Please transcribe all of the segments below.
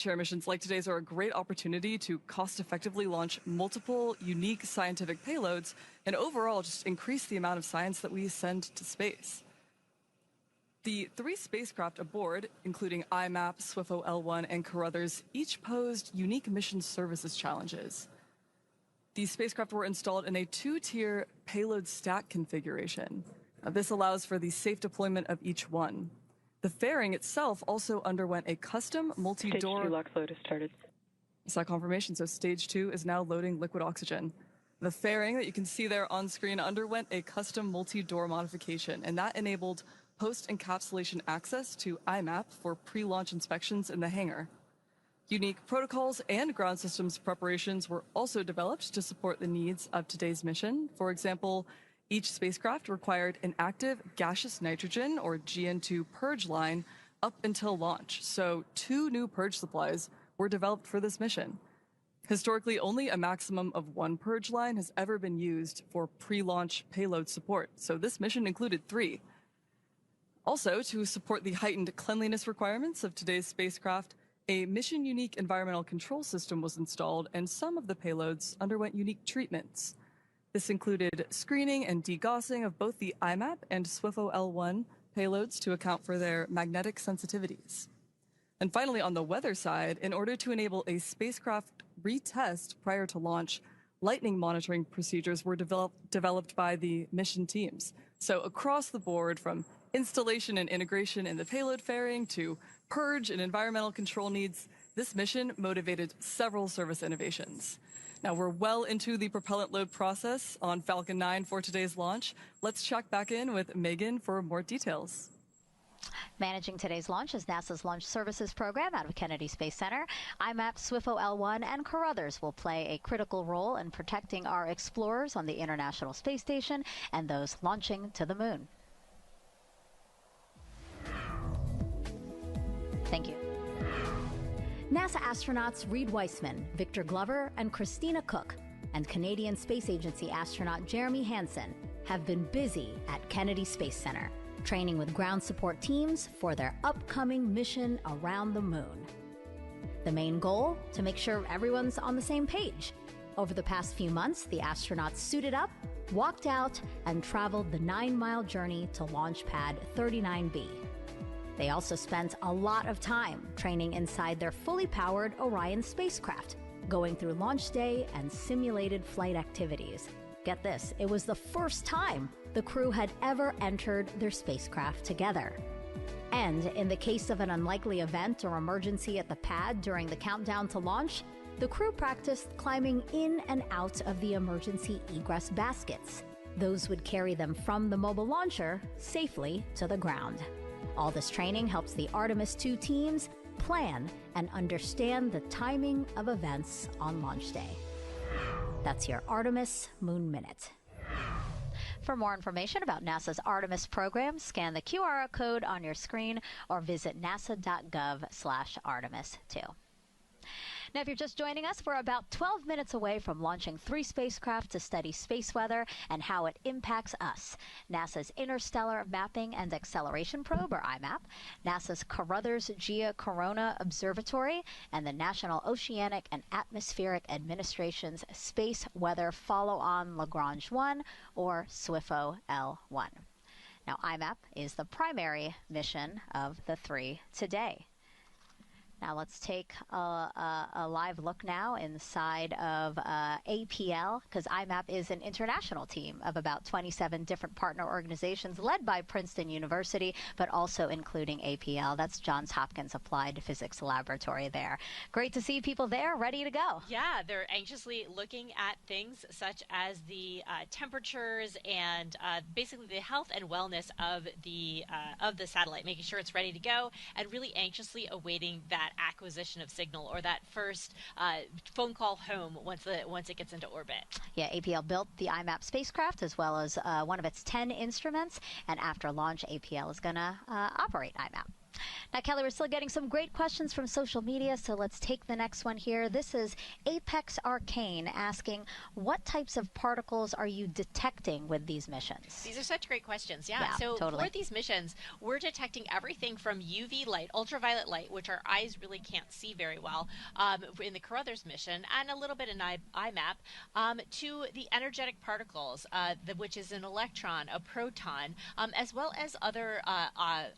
Share missions like today's are a great opportunity to cost-effectively launch multiple unique scientific payloads and overall just increase the amount of science that we send to space. The 3 spacecraft aboard, including IMAP, SWIFO L1, and Carruthers, each posed unique mission services challenges. These spacecraft were installed in a 2-tier payload stack configuration. This allows for the safe deployment of each one. The fairing itself also underwent a custom multi-door... Stage 2 LOX load has started. I saw confirmation, so Stage 2 is now loading liquid oxygen. The fairing that you can see there on screen underwent a custom multi-door modification, and that enabled post-encapsulation access to IMAP for pre-launch inspections in the hangar. Unique protocols and ground systems preparations were also developed to support the needs of today's mission. For example, each spacecraft required an active gaseous nitrogen, or GN2, purge line up until launch, so 2 new purge supplies were developed for this mission. Historically, only a maximum of 1 purge line has ever been used for pre-launch payload support, so this mission included 3. Also, to support the heightened cleanliness requirements of today's spacecraft, a mission-unique environmental control system was installed, and some of the payloads underwent unique treatments. This included screening and degaussing of both the IMAP and SWIFO L1 payloads to account for their magnetic sensitivities. And finally, on the weather side, in order to enable a spacecraft retest prior to launch, lightning monitoring procedures were developed by the mission teams. So across the board, from installation and integration in the payload fairing to purge and environmental control needs, this mission motivated several service innovations. Now, we're well into the propellant load process on Falcon 9 for today's launch. Let's check back in with Megan for more details. Managing today's launch is NASA's Launch Services Program out of Kennedy Space Center. IMAP, SWIFO L1, and Carruthers will play a critical role in protecting our explorers on the International Space Station and those launching to the moon. Thank you. NASA astronauts Reed Weissman, Victor Glover, and Christina Cook, and Canadian Space Agency astronaut Jeremy Hansen have been busy at Kennedy Space Center, training with ground support teams for their upcoming mission around the moon. The main goal? To make sure everyone's on the same page. Over the past few months, the astronauts suited up, walked out, and traveled the 9-mile journey to Launch Pad 39B. They also spent a lot of time training inside their fully powered Orion spacecraft, going through launch day and simulated flight activities. Get this, it was the first time the crew had ever entered their spacecraft together. And in the case of an unlikely event or emergency at the pad during the countdown to launch, the crew practiced climbing in and out of the emergency egress baskets. Those would carry them from the mobile launcher safely to the ground. All this training helps the Artemis II teams plan and understand the timing of events on launch day. That's your Artemis Moon Minute. For more information about NASA's Artemis program, scan the QR code on your screen or visit nasa.gov/Artemis2. Now, if you're just joining us, we're about 12 minutes away from launching 3 spacecraft to study space weather and how it impacts us. NASA's Interstellar Mapping and Acceleration Probe, or IMAP, NASA's Carruthers Geocorona Observatory, and the National Oceanic and Atmospheric Administration's Space Weather Follow-on Lagrange 1, or SWIFO L1. Now, IMAP is the primary mission of the 3 today. Now let's take a live look now inside of APL, because IMAP is an international team of about 27 different partner organizations led by Princeton University, but also including APL. That's Johns Hopkins Applied Physics Laboratory there. Great to see people there ready to go. Yeah, they're anxiously looking at things such as the temperatures and basically the health and wellness of the satellite, making sure it's ready to go, and really anxiously awaiting that acquisition of signal, or that first phone call home once it gets into orbit. Yeah, APL built the IMAP spacecraft as well as one of its 10 instruments, and after launch, APL is going to operate IMAP. Now, Kelly, we're still getting some great questions from social media, so let's take the next one here. This is Apex Arcane asking, what types of particles are you detecting with these missions? These are such great questions. Yeah, so totally. for these missions, we're detecting everything from UV light, ultraviolet light, which our eyes really can't see very well, in the Carruthers mission, and a little bit in IMAP, to the energetic particles, which is an electron, a proton, as well as other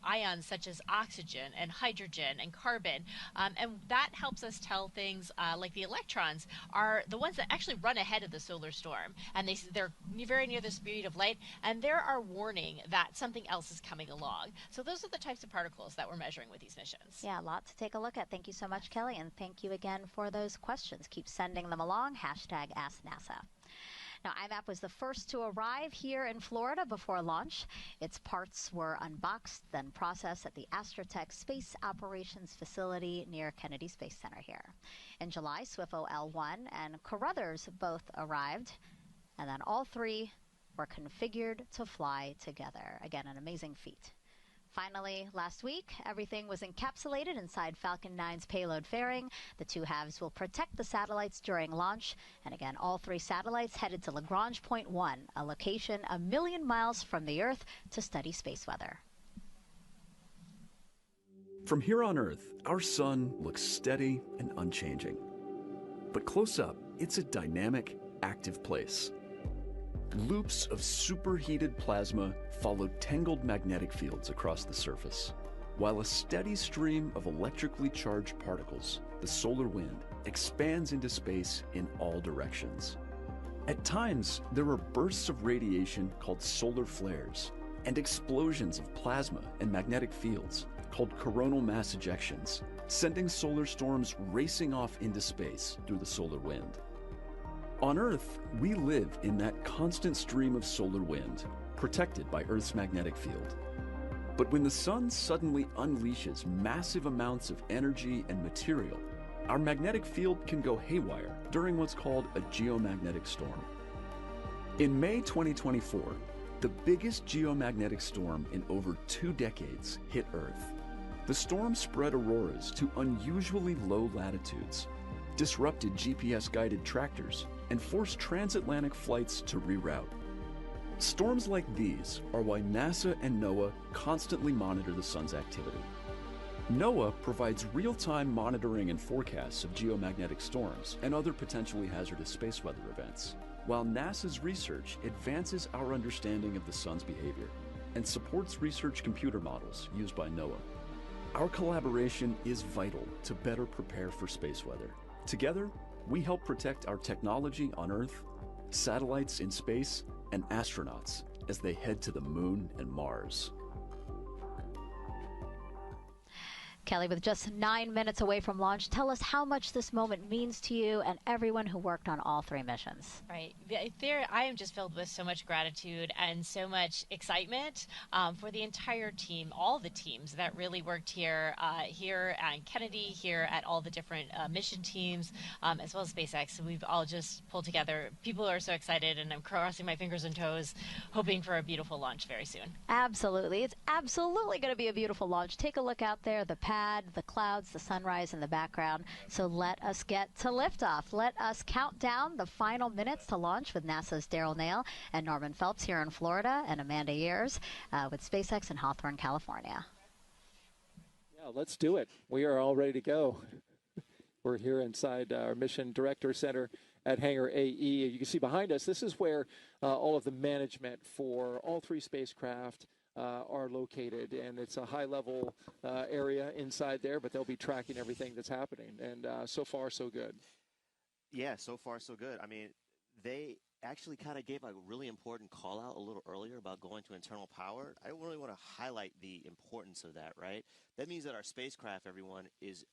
ions such as oxygen and hydrogen and carbon. And that helps us tell things like the electrons are the ones that actually run ahead of the solar storm. And they're very near the speed of light, and they're our warning that something else is coming along. So those are the types of particles that we're measuring with these missions. Yeah, a lot to take a look at. Thank you so much, Kelly, and thank you again for those questions. Keep sending them along. #AskNASA. Now, IMAP was the first to arrive here in Florida before launch. Its parts were unboxed, then processed at the Astrotech Space Operations Facility near Kennedy Space Center here. In July, SWIFO L1 and Carruthers both arrived, and then all three were configured to fly together. Again, an amazing feat. Finally, last week, everything was encapsulated inside Falcon 9's payload fairing. The two halves will protect the satellites during launch. And again, all three satellites headed to Lagrange Point 1, a location 1 million miles from the Earth, to study space weather. From here on Earth, our sun looks steady and unchanging. But close up, it's a dynamic, active place. Loops of superheated plasma follow tangled magnetic fields across the surface, while a steady stream of electrically charged particles, the solar wind, expands into space in all directions. At times, there are bursts of radiation called solar flares, and explosions of plasma and magnetic fields called coronal mass ejections, sending solar storms racing off into space through the solar wind. On Earth, we live in that constant stream of solar wind, protected by Earth's magnetic field. But when the sun suddenly unleashes massive amounts of energy and material, our magnetic field can go haywire during what's called a geomagnetic storm. In May 2024, the biggest geomagnetic storm in over 2 decades hit Earth. The storm spread auroras to unusually low latitudes, disrupted GPS-guided tractors, and forced transatlantic flights to reroute. Storms like these are why NASA and NOAA constantly monitor the sun's activity. NOAA provides real-time monitoring and forecasts of geomagnetic storms and other potentially hazardous space weather events, while NASA's research advances our understanding of the sun's behavior and supports research computer models used by NOAA. Our collaboration is vital to better prepare for space weather. Together, we help protect our technology on Earth, satellites in space, and astronauts as they head to the Moon and Mars. Kelly, with just 9 minutes away from launch, tell us how much this moment means to you and everyone who worked on all 3 missions. Right. I am just filled with so much gratitude and so much excitement for the entire team, all the teams that really worked here, here at Kennedy, here at all the different mission teams, as well as SpaceX. We've all just pulled together. People are so excited, and I'm crossing my fingers and toes, hoping for a beautiful launch very soon. Absolutely. It's absolutely going to be a beautiful launch. Take a look out there, the pad, the clouds, the sunrise in the background. So let us get to liftoff. Let us count down the final minutes to launch with NASA's Daryl Nail and Norman Phelps here in Florida, and Amanda Years with SpaceX in Hawthorne, California. Yeah, let's do it. We are all ready to go. We're here inside our Mission Director Center at Hangar AE. You can see behind us, this is where all of the management for all 3 spacecraft are located, and it's a high-level area inside there, but they'll be tracking everything that's happening, and so far, so good. Yeah, so far, so good. I mean, they actually kind of gave a really important call-out a little earlier about going to internal power. I really want to highlight the importance of that, right? That means that our spacecraft, everyone, is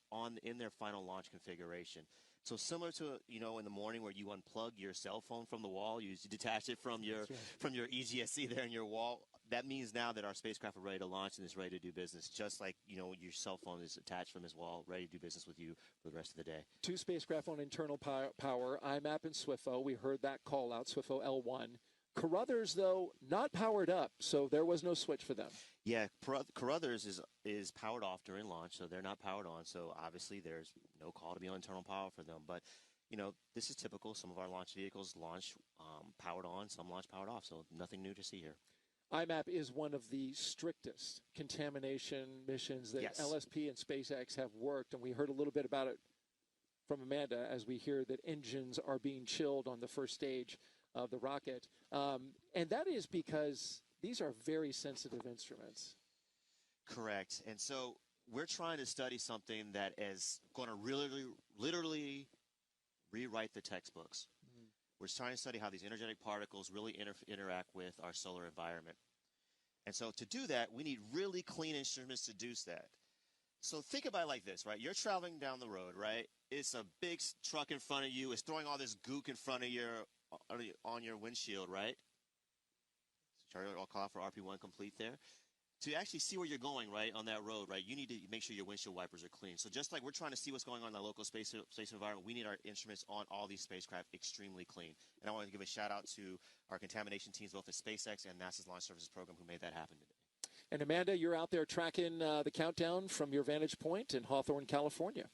in their final launch configuration. So similar to, in the morning where you unplug your cell phone from the wall, you detach it from your EGSC there in your wall. That means now that our spacecraft are ready to launch and is ready to do business, just like, your cell phone is attached from his wall, ready to do business with you for the rest of the day. 2 spacecraft on internal power, IMAP and SWIFO. We heard that call out, SWIFO L1. Carruthers, though, not powered up, so there was no switch for them. Yeah, Carruthers is powered off during launch, so they're not powered on. So obviously there's no call to be on internal power for them. But, you know, this is typical. Some of our launch vehicles launch powered on, some launch powered off. So nothing new to see here. IMAP is one of the strictest contamination missions that LSP and SpaceX have worked, and we heard a little bit about it from Amanda as we hear that engines are being chilled on the first stage of the rocket. And that is because these are very sensitive instruments. Correct. And so we're trying to study something that is going to really, literally rewrite the textbooks. We're trying to study how these energetic particles really interact with our solar environment. And so to do that, we need really clean instruments to do that. So think about it like this, right? You're traveling down the road, right? It's a big truck in front of you. It's throwing all this gook in front of on your windshield, right? Charlie, I'll call out for RP1 complete there. To actually see where you're going, right, on that road, right, you need to make sure your windshield wipers are clean. So just like we're trying to see what's going on in the local space environment, we need our instruments on all these spacecraft extremely clean. And I want to give a shout out to our contamination teams, both at SpaceX and NASA's Launch Services Program, who made that happen today. And Amanda, you're out there tracking the countdown from your vantage point in Hawthorne, California.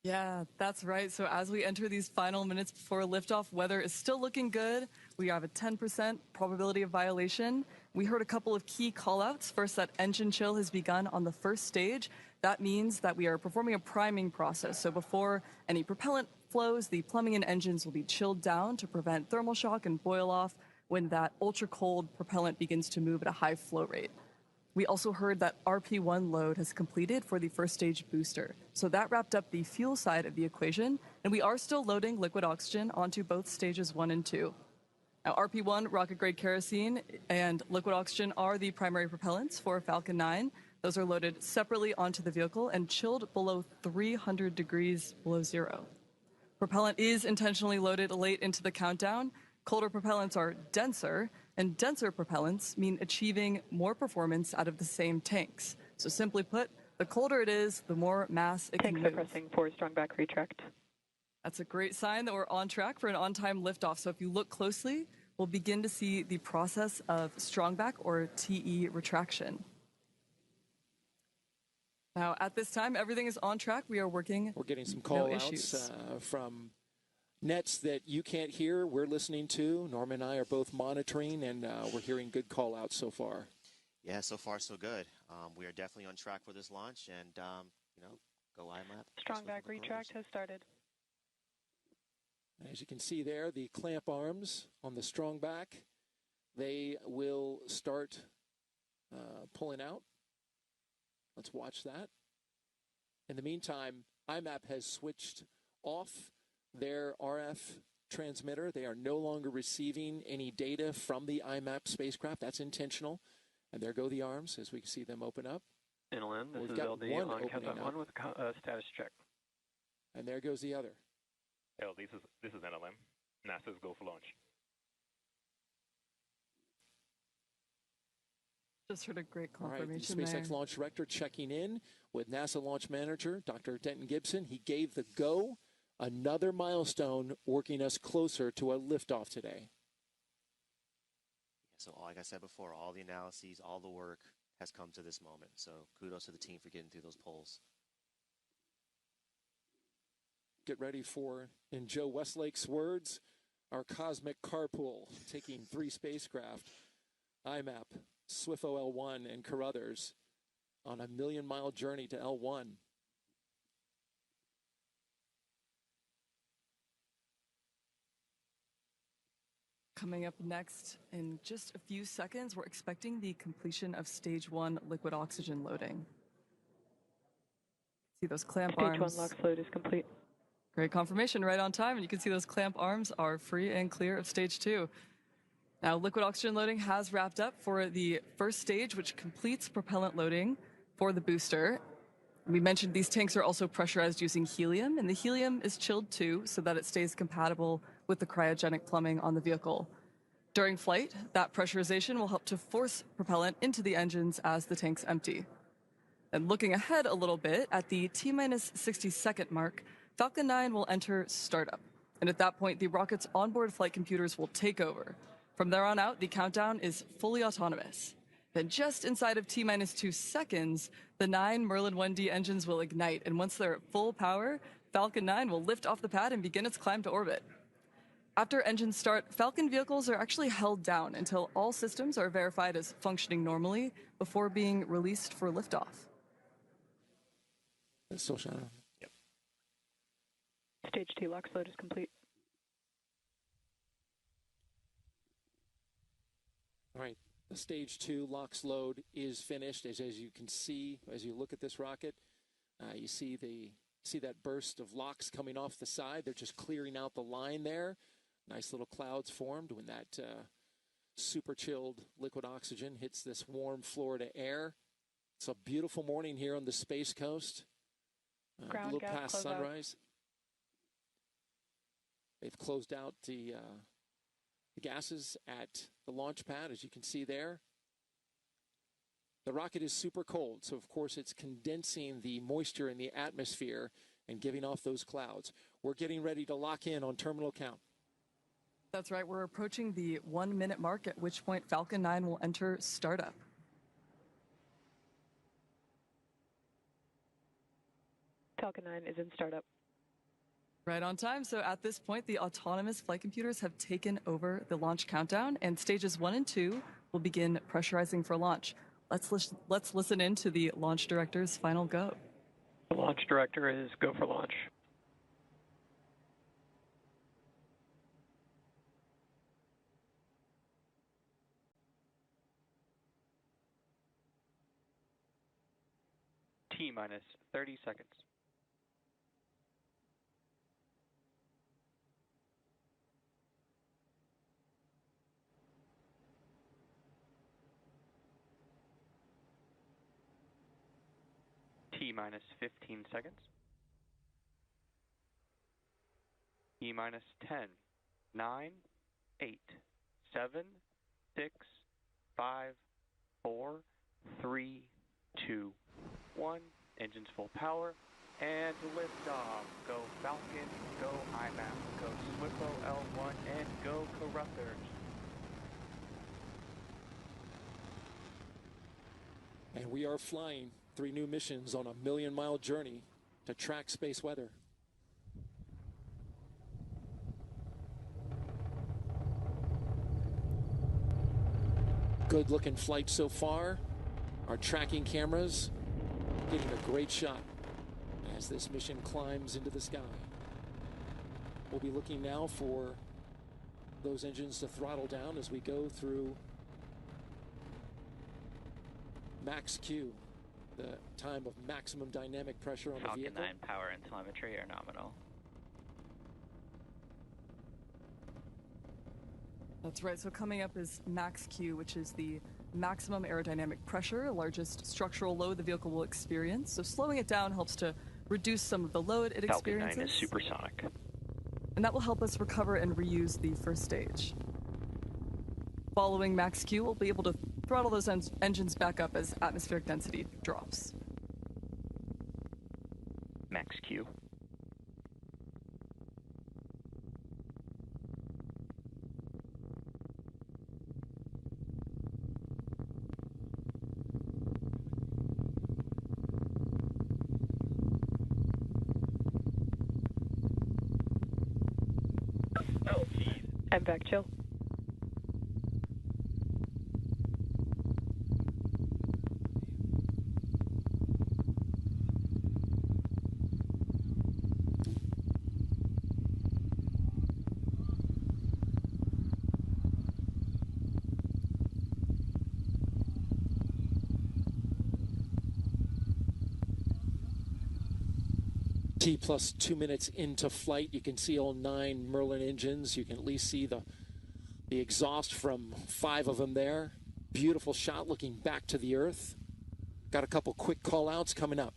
Yeah, that's right. So as we enter these final minutes before liftoff, weather is still looking good. We have a 10% probability of violation. We heard a couple of key callouts. First, that engine chill has begun on the first stage. That means that we are performing a priming process. So before any propellant flows, the plumbing and engines will be chilled down to prevent thermal shock and boil off when that ultra-cold propellant begins to move at a high flow rate. We also heard that RP1 load has completed for the first stage booster. So that wrapped up the fuel side of the equation, and we are still loading liquid oxygen onto both stages 1 and 2. Now, RP1, rocket-grade kerosene, and liquid oxygen are the primary propellants for Falcon 9. Those are loaded separately onto the vehicle and chilled below 300 degrees below zero. Propellant is intentionally loaded late into the countdown. Colder propellants are denser, and denser propellants mean achieving more performance out of the same tanks. So simply put, the colder it is, the more mass it can move. Tanks are pressing for strong back retract. That's a great sign that we're on track for an on-time liftoff. So if you look closely, we'll begin to see the process of strong back or TE retraction. Now, at this time, everything is on track. We are working. We're getting some call-outs from nets that you can't hear. We're listening to. Norm and I are both monitoring, and we're hearing good call-outs so far. Yeah, so far so good. We are definitely on track for this launch, and you know, go IMAP. Strong back retract has started. As you can see there, the clamp arms on the strong back, they will start pulling out. Let's watch that. In the meantime, IMAP has switched off their RF transmitter. They are no longer receiving any data from the IMAP spacecraft. That's intentional. And there go the arms as we see them open up. NLM, this We've is got LD one on opening countdown up. 1 with status check. And there goes the other. This is NLM. NASA's go for launch. Just heard a great All right, the confirmation SpaceX there. launch director checking in with NASA launch manager, Dr. Denton Gibson. He gave the go, another milestone working us closer to a liftoff today. So like I said before, all the analyses, all the work has come to this moment. So kudos to the team for getting through those polls. Get ready for, in Joe Westlake's words, our cosmic carpool, taking 3 spacecraft, IMAP, SWIFO L1, and Carruthers on a million-mile journey to L1. Coming up next in just a few seconds, we're expecting the completion of stage 1 liquid oxygen loading. See those clamp arms. Stage 1 LOX load is complete. Great confirmation, right on time. And you can see those clamp arms are free and clear of stage 2. Now, liquid oxygen loading has wrapped up for the first stage, which completes propellant loading for the booster. We mentioned these tanks are also pressurized using helium, and the helium is chilled too so that it stays compatible with the cryogenic plumbing on the vehicle. During flight, that pressurization will help to force propellant into the engines as the tanks empty. And looking ahead a little bit, at the T-minus 60-second mark, Falcon 9 will enter startup. And at that point, the rocket's onboard flight computers will take over. From there on out, the countdown is fully autonomous. Then just inside of T-minus 2 seconds, the 9 Merlin 1D engines will ignite, and once they're at full power, Falcon 9 will lift off the pad and begin its climb to orbit. After engines start, Falcon vehicles are actually held down until all systems are verified as functioning normally before being released for liftoff. Still shut. Yep. Stage 2 LOX load is complete. All right, the stage 2 LOX load is finished. As you can see, as you look at this rocket, you see that burst of LOX coming off the side. They're just clearing out the line there. Nice little clouds formed when that super chilled liquid oxygen hits this warm Florida air. It's a beautiful morning here on the Space Coast. A little past sunrise. They've closed out the gases at the launch pad, as you can see there. The rocket is super cold, so of course it's condensing the moisture in the atmosphere and giving off those clouds. We're getting ready to lock in on terminal count. That's right, we're approaching the 1 minute mark, at which point Falcon 9 will enter startup. Falcon 9 is in startup. Right on time. So at this point, the autonomous flight computers have taken over the launch countdown, and stages 1 and 2 will begin pressurizing for launch. Let's listen in to the launch director's final go. The launch director is go for launch. T-minus 30 seconds. T-minus 15 seconds. T-minus 10, 9, 8, 7, 6, 5, 4, 3, 2, 1. Engines full power. And liftoff. Go Falcon, go IMAP, go Swifo L1, and go Corruptors. And we are flying 3 new missions on a million-mile journey to track space weather. Good looking flight so far. Our tracking cameras getting a great shot as this mission climbs into the sky. We'll be looking now for those engines to throttle down as we go through max Q, the time of maximum dynamic pressure on the vehicle. Falcon 9 power and telemetry are nominal. That's right. So coming up is max Q, which is the maximum aerodynamic pressure, largest structural load the vehicle will experience. So slowing it down helps to reduce some of the load it experiences. Falcon 9 is supersonic. And that will help us recover and reuse the first stage. Following max Q, we'll be able to throttle those engines back up as atmospheric density drops. Max Q. MVAC chill. T plus 2 minutes into flight, you can see all 9 Merlin engines. You can at least see the exhaust from 5 of them there. Beautiful shot looking back to the Earth. Got a couple quick call outs coming up.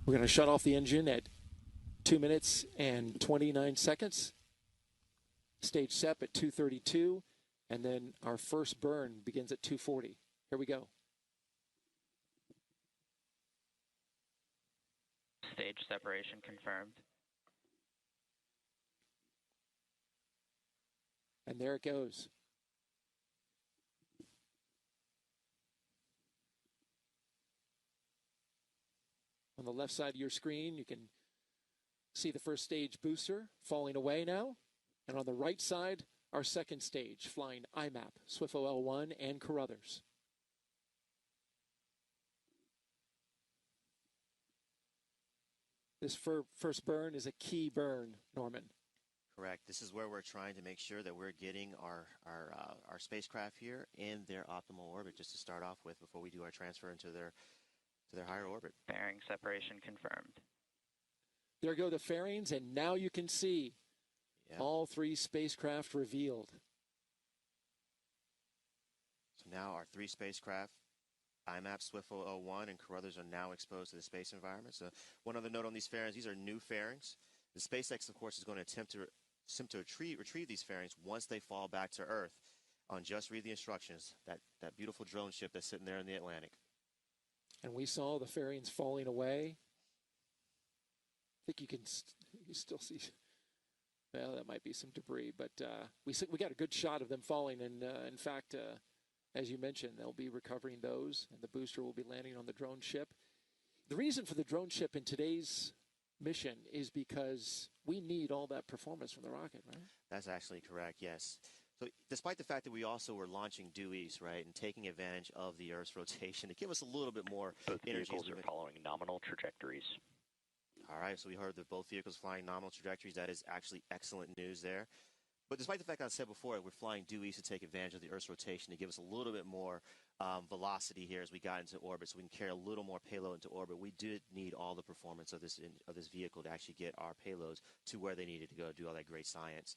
We're going to shut off the engine at 2 minutes and 29 seconds. Stage SEP at 2:32, and then our first burn begins at 2:40. Here we go. Stage separation confirmed. And there it goes. On the left side of your screen, you can see the first stage booster falling away now. And on the right side, our second stage flying IMAP, SWIFO L1, and Carruthers. This first burn is a key burn, Norman. Correct. This is where we're trying to make sure that we're getting our spacecraft here in their optimal orbit, just to start off with before we do our transfer into their higher orbit. Fairing separation confirmed. There go the fairings, and now you can see all three spacecraft revealed. So now our three spacecraft, IMAP, SWIFO L1, and Carruthers, are now exposed to the space environment. So one other note on these fairings, these are new fairings. The SpaceX, of course, is going to attempt to retrieve these fairings once they fall back to Earth. On just read the instructions, that beautiful drone ship that's sitting there in the Atlantic. And we saw the fairings falling away. I think you can still see, well, that might be some debris, but we got a good shot of them falling. And in fact, as you mentioned, they'll be recovering those, and the booster will be landing on the drone ship. The reason for the drone ship in today's mission is because we need all that performance from the rocket, right? That's actually correct, yes. So despite the fact that we also were launching due east, right, and taking advantage of the Earth's rotation to give us a little bit more Both energy. vehicles are following nominal trajectories. All right, so we heard that both vehicles flying nominal trajectories. That is actually excellent news there. But despite the fact I said before, we're flying due east to take advantage of the Earth's rotation to give us a little bit more velocity here as we got into orbit, so we can carry a little more payload into orbit. We did need all the performance of this vehicle to actually get our payloads to where they needed to go, do all that great science.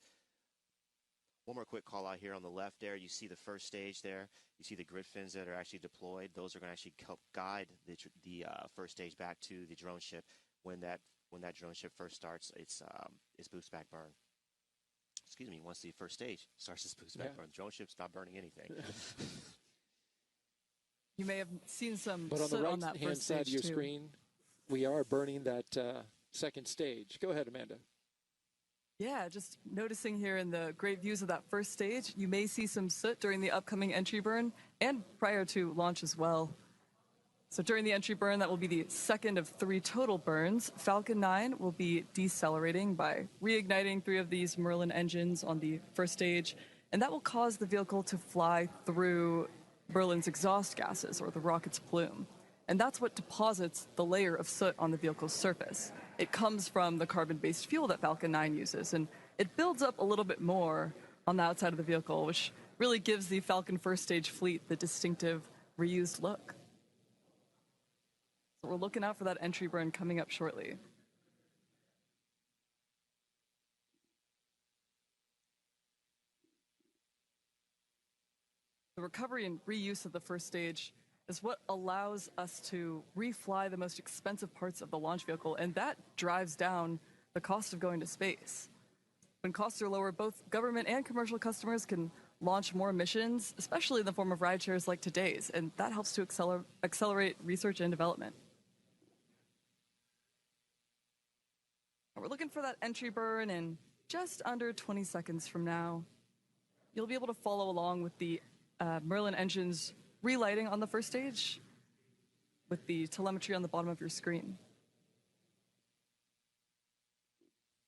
One more quick call out here on the left there. You see the first stage there. You see the grid fins that are actually deployed. Those are going to actually help guide the first stage back to the drone ship. When that drone ship first starts its boost back burn. Excuse me, once the first stage starts its boost back burn, the drone ship's not burning anything. You may have seen some but on the on that right-hand first side of stage your too. screen, we are burning that second stage. Go ahead, Amanda. Yeah, just noticing here in the great views of that first stage, you may see some soot during the upcoming entry burn and prior to launch as well. So during the entry burn, that will be the second of 3 total burns. Falcon 9 will be decelerating by reigniting 3 of these Merlin engines on the first stage, and that will cause the vehicle to fly through Merlin's exhaust gases, or the rocket's plume. And that's what deposits the layer of soot on the vehicle's surface. It comes from the carbon-based fuel that Falcon 9 uses, and it builds up a little bit more on the outside of the vehicle, which really gives the Falcon first stage fleet the distinctive reused look. So we're looking out for that entry burn coming up shortly. The recovery and reuse of the first stage is what allows us to refly the most expensive parts of the launch vehicle, and that drives down the cost of going to space. When costs are lower, both government and commercial customers can launch more missions, especially in the form of ride shares like today's, and that helps to accelerate research and development. We're looking for that entry burn in just under 20 seconds from now. You'll be able to follow along with the Merlin engines relighting on the first stage with the telemetry on the bottom of your screen.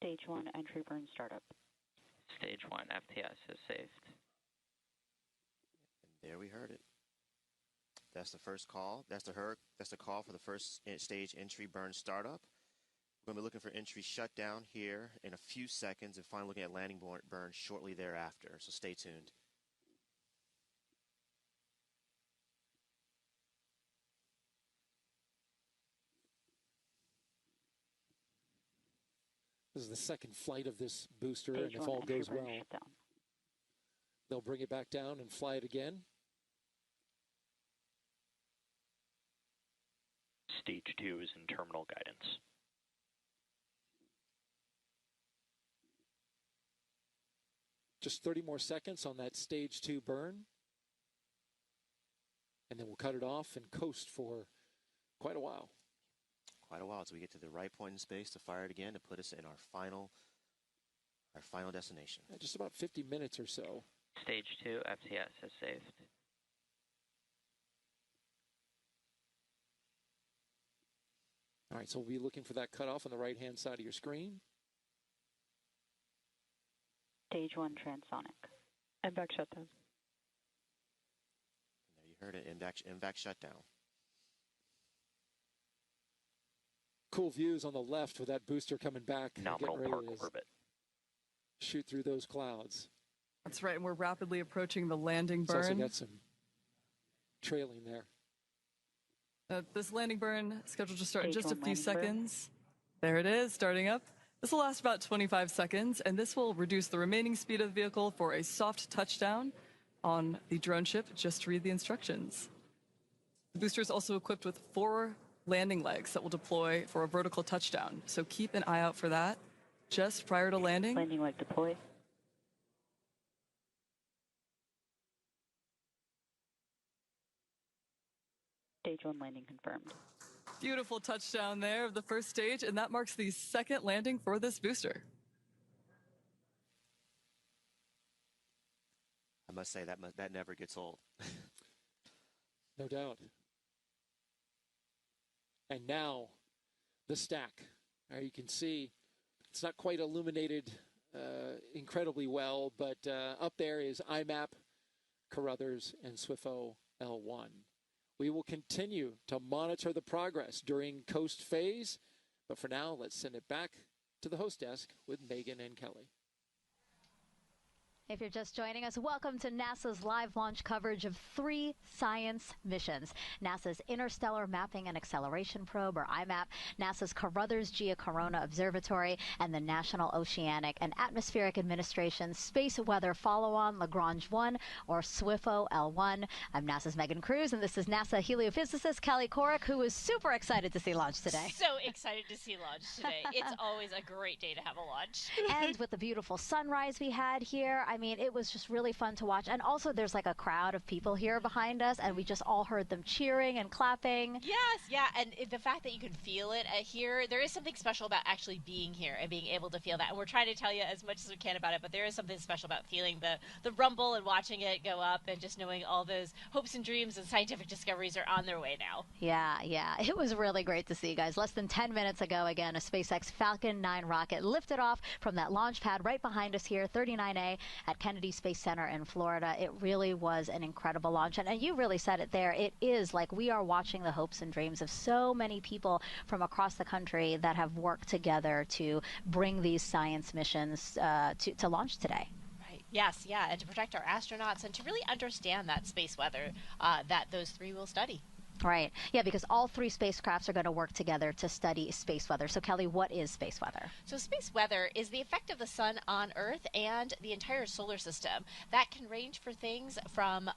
Stage 1 entry burn startup. Stage 1 FTS is saved. And there we heard it. That's the first call. That's the call for the first stage entry burn startup. We're going to be looking for entry shutdown here in a few seconds and finally looking at landing burn shortly thereafter. So stay tuned. This is the second flight of this booster, and if all goes well, they'll bring it back down and fly it again. Stage 2 is in terminal guidance. Just 30 more seconds on that stage 2 burn. And then we'll cut it off and coast for quite a while. Quite a while until we get to the right point in space to fire it again to put us in our final our final destination. Just about 50 minutes or so. Stage 2, FTS has saved. All right, so we'll be looking for that cutoff on the right-hand side of your screen. Stage 1 transonic. And back shutdown. There you heard it, MVAC shutdown. Cool views on the left with that booster coming back. Nominal park orbit. Shoot through those clouds. That's right, and we're rapidly approaching the landing It's also burn. got some trailing there. This landing burn scheduled to start in Stage just a 1 few landing burn. seconds. There it is, starting up. This will last about 25 seconds, and this will reduce the remaining speed of the vehicle for a soft touchdown on the drone ship. Just read the instructions. The booster is also equipped with 4 landing legs that will deploy for a vertical touchdown, so keep an eye out for that just prior to landing. Landing leg deployed. Stage 1 landing confirmed. Beautiful touchdown there of the first stage, and that marks the second landing for this booster. I must say that never gets old. No doubt. And now, the stack. You can see it's not quite illuminated incredibly well, but up there is IMAP, Carruthers, and SWIFO L1. We will continue to monitor the progress during coast phase, but for now, let's send it back to the host desk with Megan and Kelly. If you're just joining us, welcome to NASA's live launch coverage of 3 science missions. NASA's Interstellar Mapping and Acceleration Probe, or IMAP, NASA's Carruthers Geocorona Observatory, and the National Oceanic and Atmospheric Administration's Space Weather Follow-On Lagrange 1, or SWIFO L1. I'm NASA's Megan Cruz, and this is NASA heliophysicist Kelly Korrick, who is super excited to see launch today. So excited to see launch today. It's always a great day to have a launch. And with the beautiful sunrise we had here, I mean, it was just really fun to watch. And also, there's like a crowd of people here behind us, and we just all heard them cheering and clapping. Yes, yeah, and the fact that you can feel it here, there is something special about actually being here and being able to feel that. And we're trying to tell you as much as we can about it, but there is something special about feeling the rumble and watching it go up and just knowing all those hopes and dreams and scientific discoveries are on their way now. Yeah, it was really great to see you guys. Less than 10 minutes ago, again, a SpaceX Falcon 9 rocket lifted off from that launch pad right behind us here, 39A at Kennedy Space Center in Florida. It really was an incredible launch. And you really said it there. It is like we are watching the hopes and dreams of so many people from across the country that have worked together to bring these science missions to launch today. Yes, yeah, and to protect our astronauts and to really understand that space weather that those 3 will study. Right. Yeah, because all 3 spacecrafts are going to work together to study space weather. So, Kelly, what is space weather? So space weather is the effect of the sun on Earth and the entire solar system. That can range for things from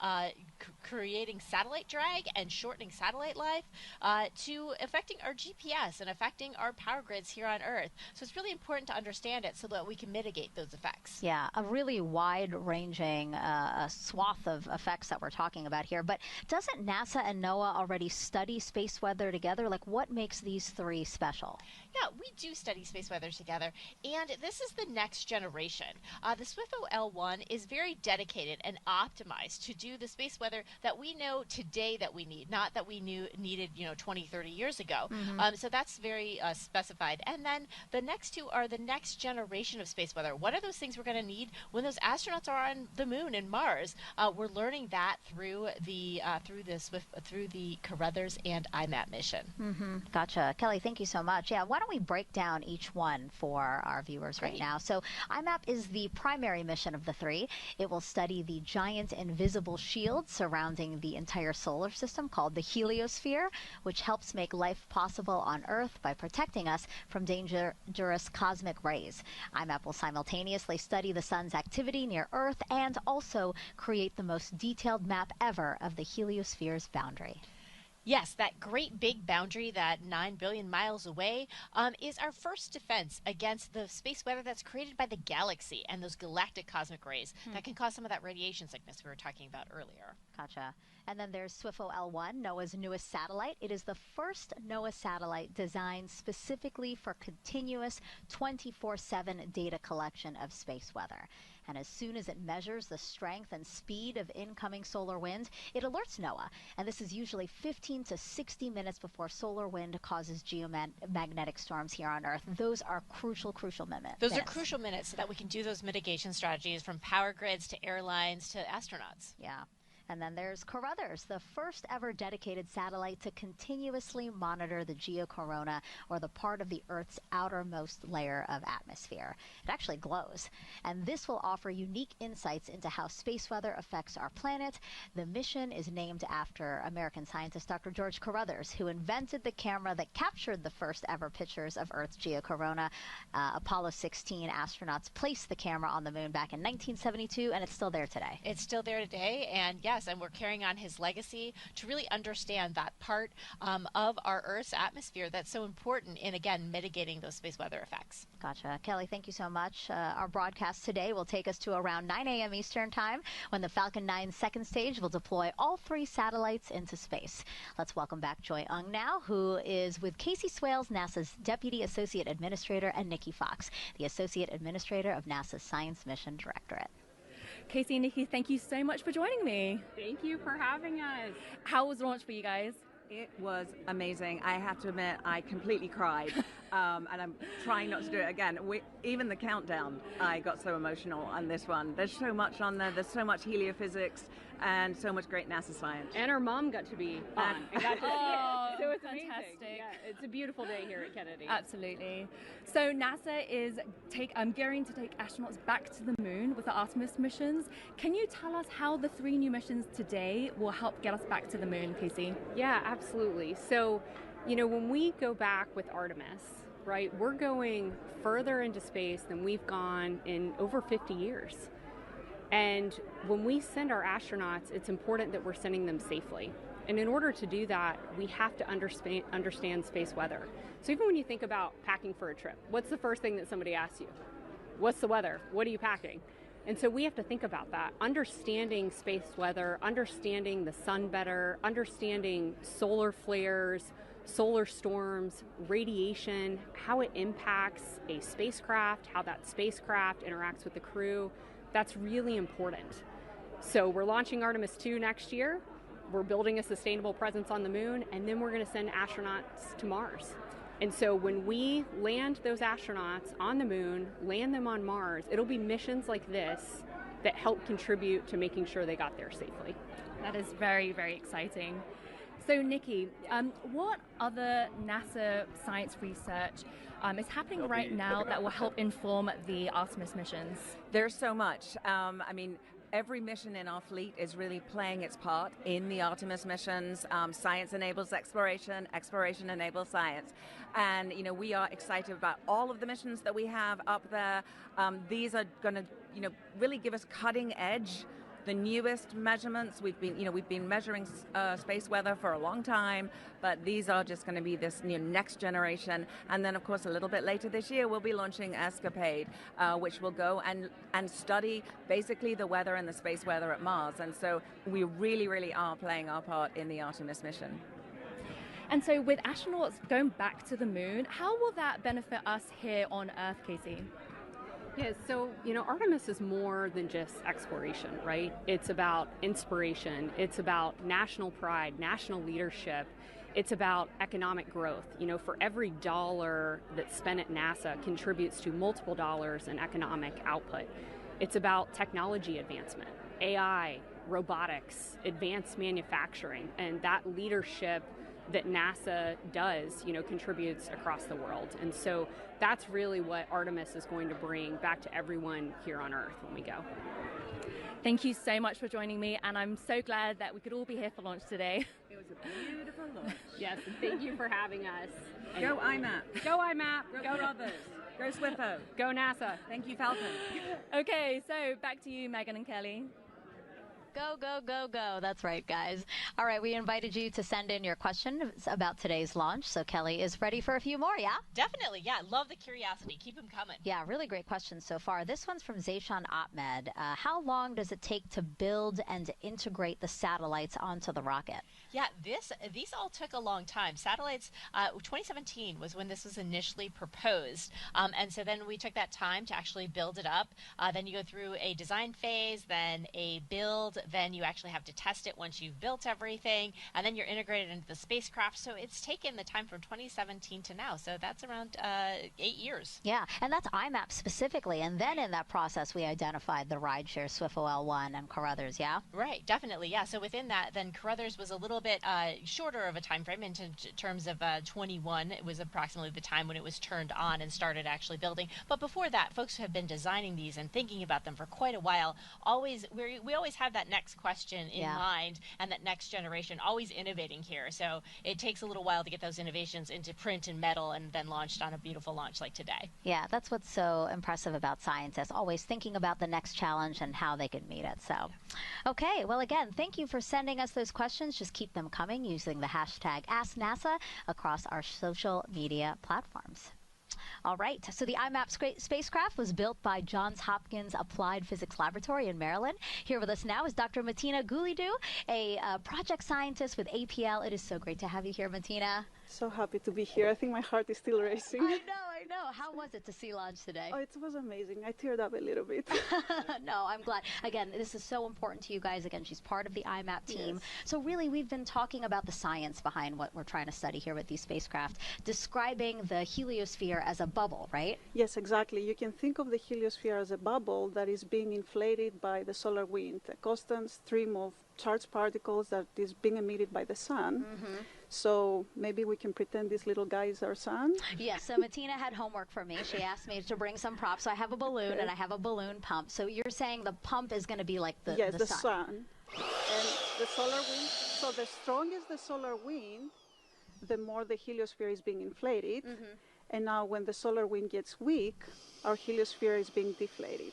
creating satellite drag and shortening satellite life to affecting our GPS and affecting our power grids here on Earth. So it's really important to understand it so that we can mitigate those effects. Yeah, a really wide-ranging swath of effects that we're talking about here. But doesn't NASA and NOAA already study space weather together? Like, what makes these 3 special? Yeah, we do study space weather together, and this is the next generation. The SWIFO L1 is very dedicated and optimized to do the space weather that we know today that we need, not that we needed 20, 30 years ago. So that's very specified. And then the next 2 are the next generation of space weather. What are those things we're going to need when those astronauts are on the moon and Mars? We're learning that through the Carruthers and IMAP mission. Gotcha. Kelly, thank you so much. Yeah, why don't we break down each one for our viewers right now? So IMAP is the primary mission of the 3. It will study the giant invisible shield surrounding the entire solar system called the heliosphere, which helps make life possible on Earth by protecting us from dangerous cosmic rays. IMAP will simultaneously study the sun's activity near Earth and also create the most detailed map ever of the heliosphere's boundary. Yes, that great big boundary, that 9 billion miles away, is our first defense against the space weather that's created by the galaxy and those galactic cosmic rays that can cause some of that radiation sickness we were talking about earlier. Gotcha. And then there's SWIFO-L1, NOAA's newest satellite. It is the first NOAA satellite designed specifically for continuous 24/7 data collection of space weather. And as soon as it measures the strength and speed of incoming solar wind, it alerts NOAA. And this is usually 15 to 60 minutes before solar wind causes geomagnetic storms here on Earth. Those are crucial minutes. Those are crucial minutes so that we can do those mitigation strategies from power grids to airlines to astronauts. Yeah. And then there's Carruthers, the first ever dedicated satellite to continuously monitor the geocorona, or the part of the Earth's outermost layer of atmosphere. It actually glows. And this will offer unique insights into how space weather affects our planet. The mission is named after American scientist Dr. George Carruthers, who invented the camera that captured the first ever pictures of Earth's geocorona. Apollo 16 astronauts placed the camera on the moon back in 1972, and it's still there today. It's still there today, and yes, and we're carrying on his legacy to really understand that part of our Earth's atmosphere that's so important in, again, mitigating those space weather effects. Gotcha. Kelly, thank you so much. Our broadcast today will take us to around 9 a.m. Eastern Time, when the Falcon 9 second stage will deploy all 3 satellites into space. Let's welcome back Joy Ung now, who is with Casey Swales, NASA's Deputy Associate Administrator, and Nikki Fox, the Associate Administrator of NASA's Science Mission Directorate. Casey and Nikki, thank you so much for joining me. Thank you for having us. How was launch for you guys? It was amazing. I have to admit, I completely cried, and I'm trying not to do it again. Even the countdown, I got so emotional on this one. There's so much on there. There's so much heliophysics and so much great NASA science. And our mom got to be on and got to see it. So it's fantastic. Amazing. Yeah, it's a beautiful day here at Kennedy. Absolutely. So NASA is going to take astronauts back to the moon with the Artemis missions. Can you tell us how the 3 new missions today will help get us back to the moon, Casey? Yeah, absolutely. So, when we go back with Artemis, right, we're going further into space than we've gone in over 50 years. And when we send our astronauts, it's important that we're sending them safely. And in order to do that, we have to understand space weather. So even when you think about packing for a trip, what's the first thing that somebody asks you? What's the weather? What are you packing? And so we have to think about that. Understanding space weather, understanding the sun better, understanding solar flares, solar storms, radiation, how it impacts a spacecraft, how that spacecraft interacts with the crew. That's really important. So we're launching Artemis 2 next year. We're building a sustainable presence on the moon, and then we're going to send astronauts to Mars. And so when we land those astronauts on the moon, land them on Mars, it'll be missions like this that help contribute to making sure they got there safely. That is very, very exciting. So Nikki, what other NASA science research is happening right now that will help inform the Artemis missions? There's so much. Every mission in our fleet is really playing its part in the Artemis missions. Science enables exploration, exploration enables science. And, we are excited about all of the missions that we have up there. These are going to, really give us cutting edge, the newest measurements. We've been measuring space weather for a long time, but these are just going to be this next generation. And then, of course, a little bit later this year, we'll be launching Escapade, which will go and study basically the weather and the space weather at Mars. And so we really, really are playing our part in the Artemis mission. And so with astronauts going back to the moon, how will that benefit us here on Earth, Casey? Yeah, so, Artemis is more than just exploration, right? It's about inspiration. It's about national pride, national leadership. It's about economic growth. For every dollar that's spent at NASA contributes to multiple dollars in economic output. It's about technology advancement, AI, robotics, advanced manufacturing, and that leadership that NASA does, contributes across the world. And so that's really what Artemis is going to bring back to everyone here on Earth when we go. Thank you so much for joining me, and I'm so glad that we could all be here for launch today. It was a beautiful launch. Yes, and thank you for having us. Go IMAP. Go IMAP. Go Brothers. Go SWIFO. Go NASA. Thank you, Falcon. Okay, so back to you, Megan and Kelly. Go, go, go, go. That's right, guys. All right, we invited you to send in your questions about today's launch, so Kelly is ready for a few more, yeah? Definitely, yeah. Love the curiosity. Keep them coming. Yeah, really great questions so far. This one's from Zayshan Ahmed. How long does it take to build and integrate the satellites onto the rocket? Yeah, these all took a long time. Satellites, 2017 was when this was initially proposed. And so then we took that time to actually build it up. Then you go through a design phase, then a build, then you actually have to test it once you've built everything, and then you're integrated into the spacecraft. So it's taken the time from 2017 to now. So that's around 8 years. Yeah, and that's IMAP specifically. And then in that process, we identified the rideshare SwiftOL1 and Carruthers, yeah? Right, definitely, yeah. So within that, then Carruthers was a little bit shorter of a time frame in terms of 21. It was approximately the time when it was turned on and started actually building. But before that, folks have been designing these and thinking about them for quite a while. We always have that next question in mind and that next generation, always innovating here. So it takes a little while to get those innovations into print and metal and then launched on a beautiful launch like today. Yeah, that's what's so impressive about scientists, always thinking about the next challenge and how they could meet it. So, okay, well, again, thank you for sending us those questions. Just keep them coming using the hashtag AskNASA across our social media platforms. All right, so the IMAP spacecraft was built by Johns Hopkins Applied Physics Laboratory in Maryland. Here with us now is Dr. Martina Goulidu, a project scientist with APL. It is so great to have you here, Martina. So happy to be here. I think my heart is still racing. I know. How was it to see launch today? Oh, it was amazing. I teared up a little bit. No, I'm glad. Again, this is so important to you guys. Again, she's part of the IMAP team. Yes. So really, we've been talking about the science behind what we're trying to study here with these spacecraft, describing the heliosphere as a bubble, right? Yes, exactly. You can think of the heliosphere as a bubble that is being inflated by the solar wind, a constant stream of charged particles that is being emitted by the sun. Mm-hmm. So maybe we can pretend this little guy is our sun. Yes, so Martina had homework for me. She asked me to bring some props. So I have a balloon and I have a balloon pump. So you're saying the pump is going to be like the sun. And the solar wind, so the stronger the solar wind, the more the heliosphere is being inflated. Mm-hmm. And now when the solar wind gets weak, our heliosphere is being deflated.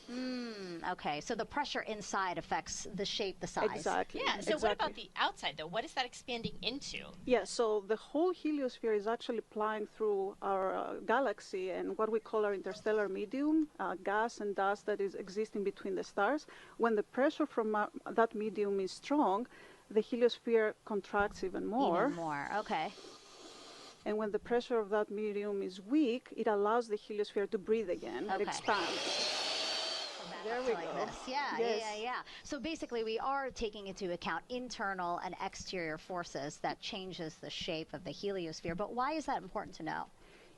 Okay, so the pressure inside affects the shape, the size. Exactly. Yeah, so what about the outside, though? What is that expanding into? Yeah, so the whole heliosphere is actually flying through our galaxy and what we call our interstellar medium, gas and dust that is existing between the stars. When the pressure from that medium is strong, the heliosphere contracts even more. Even more, okay. And when the pressure of that medium is weak, it allows the heliosphere to breathe again and expand. There we go. Yeah. So basically, we are taking into account internal and exterior forces that changes the shape of the heliosphere. But why is that important to know?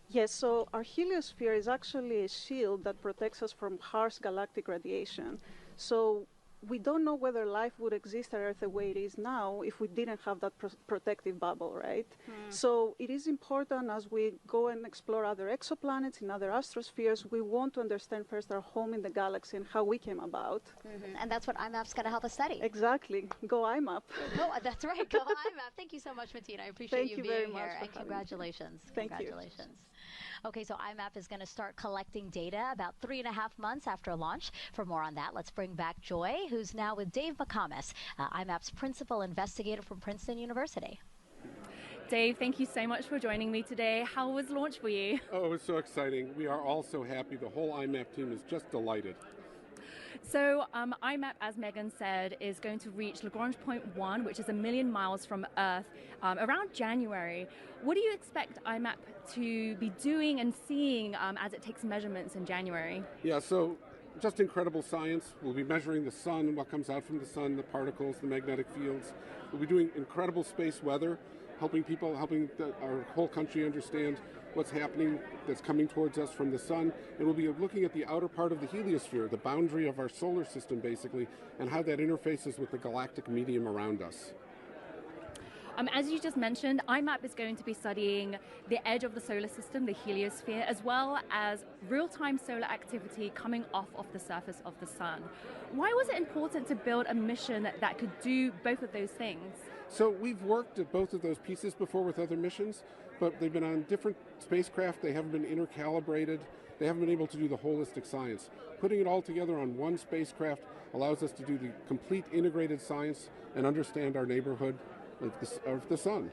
Yes, so our heliosphere is actually a shield that protects us from harsh galactic radiation. So we don't know whether life would exist on Earth the way it is now if we didn't have that protective bubble, right? So it is important as we go and explore other exoplanets in other astrospheres, we want to understand first our home in the galaxy and how we came about. And that's what IMAP's going to help us study. Exactly. Go IMAP. Oh, that's right. Go IMAP. Thank you so much, Martina. I appreciate you being here. And congratulations. Congratulations. Okay, so IMAP is going to start collecting data about 3.5 months after launch. For more on that, let's bring back Joy, who's now with Dave McComas, IMAP's principal investigator from Princeton University. Dave, thank you so much for joining me today. How was launch for you? Oh, it was so exciting. We are all so happy. The whole IMAP team is just delighted. So IMAP, as Megan said, is going to reach Lagrange point 1, which is 1 million miles from Earth, around January. What do you expect IMAP to be doing and seeing as it takes measurements in January? Yeah, so just incredible science. We'll be measuring the sun, what comes out from the sun, the particles, the magnetic fields. We'll be doing incredible space weather, helping our whole country understand what's happening that's coming towards us from the sun. And we'll be looking at the outer part of the heliosphere, the boundary of our solar system, basically, and how that interfaces with the galactic medium around us. As you just mentioned, IMAP is going to be studying the edge of the solar system, the heliosphere, as well as real-time solar activity coming off of the surface of the sun. Why was it important to build a mission that could do both of those things? So we've worked at both of those pieces before with other missions. but they've been on different spacecraft. They haven't been intercalibrated. They haven't been able to do the holistic science. Putting it all together on one spacecraft allows us to do the complete integrated science and understand our neighborhood of the sun.